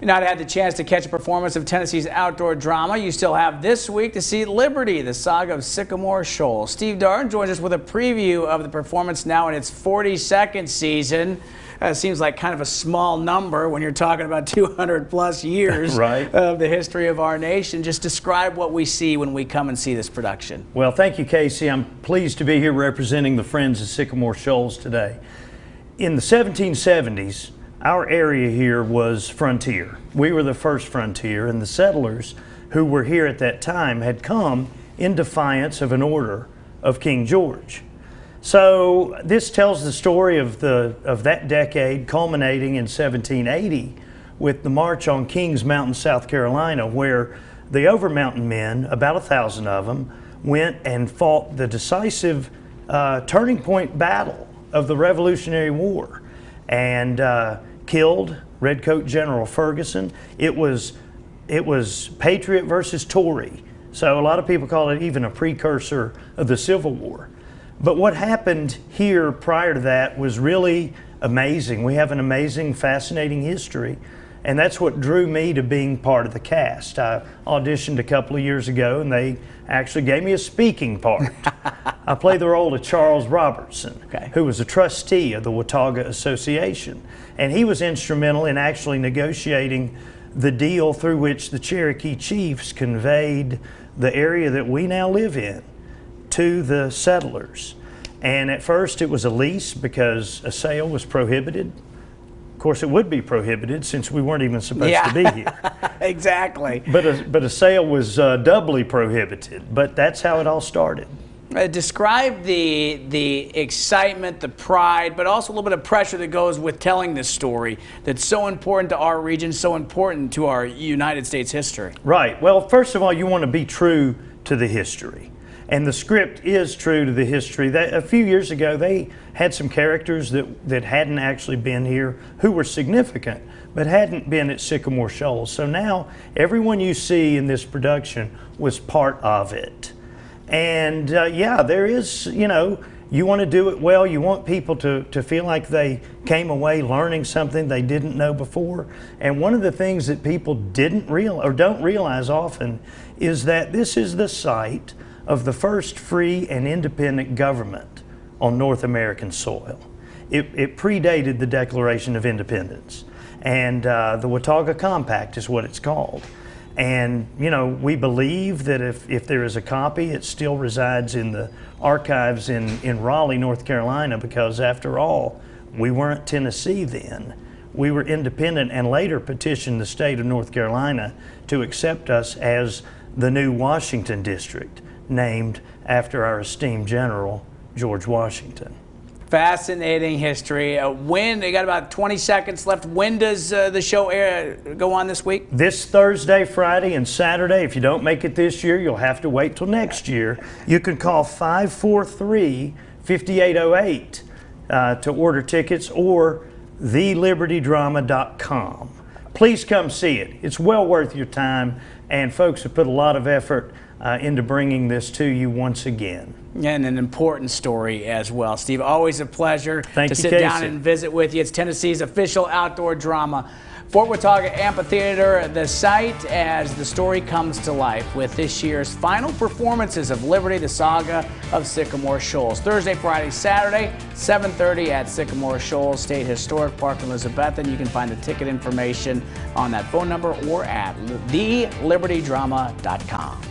You've not had the chance to catch a performance of Tennessee's outdoor drama. You still have this week to see Liberty, the Saga of Sycamore Shoals. Steve Darden joins us with a preview of the performance now in its 42nd season. Seems like kind of a small number when you're talking about 200 plus years right. of the history of our nation. Just describe what we see when we come and see this production. Well, thank you, Casey. I'm pleased to be here representing the Friends of Sycamore Shoals today. In the 1770s, our area here was frontier. We were the first frontier, and the settlers who were here at that time had come in defiance of an order of King George. So this tells the story of that decade, culminating in 1780 with the March on Kings Mountain, South Carolina, where the Over-Mountain men, about 1,000 of them, went and fought the decisive turning point battle of the Revolutionary War and killed Redcoat General Ferguson. It was Patriot versus Tory. So a lot of people call it even a precursor of the Civil War. But what happened here prior to that was really amazing. We have an amazing, fascinating history, and that's what drew me to being part of the cast. I auditioned a couple of years ago, and they actually gave me a speaking part. I played the role of Charles Robertson, who was a trustee of the Watauga Association, and he was instrumental in actually negotiating the deal through which the Cherokee chiefs conveyed the area that we now live in to the settlers. And at first it was a lease because a sale was prohibited. Of course, it would be prohibited since we weren't even supposed to be here. Exactly. But a sale was doubly prohibited. But that's how it all started. Describe the excitement, the pride, but also a little bit of pressure that goes with telling this story that's so important to our region, so important to our United States history. Right. Well, first of all, you want to be true to the history. And the script is true to the history. A few years ago, they had some characters that hadn't actually been here, who were significant, but hadn't been at Sycamore Shoals. So now, everyone you see in this production was part of it. And yeah, there is, you want to do it well. You want people to feel like they came away learning something they didn't know before. And one of the things that people didn't realize, or don't realize often, is that this is the site of the first free and independent government on North American soil. It predated the Declaration of Independence, and the Watauga Compact is what it's called. And we believe that if there is a copy, it still resides in the archives in Raleigh, North Carolina, because after all, we weren't Tennessee then. We were independent and later petitioned the state of North Carolina to accept us as the new Washington District, named after our esteemed General, George Washington. Fascinating history. They got about 20 seconds left. When does the show go on this week? This Thursday, Friday, and Saturday. If you don't make it this year, you'll have to wait till next year. You can call 543-5808 to order tickets, or thelibertydrama.com. Please come see it. It's well worth your time, and folks have put a lot of effort into bringing this to you once again. And an important story as well. Steve, always a pleasure to sit Casey. down and visit with you. It's Tennessee's official outdoor drama. Fort Watauga Amphitheater, the site as the story comes to life with this year's final performances of Liberty, the Saga of Sycamore Shoals. Thursday, Friday, Saturday, 7:30 at Sycamore Shoals State Historic Park in Elizabethton. You can find the ticket information on that phone number or at thelibertydrama.com.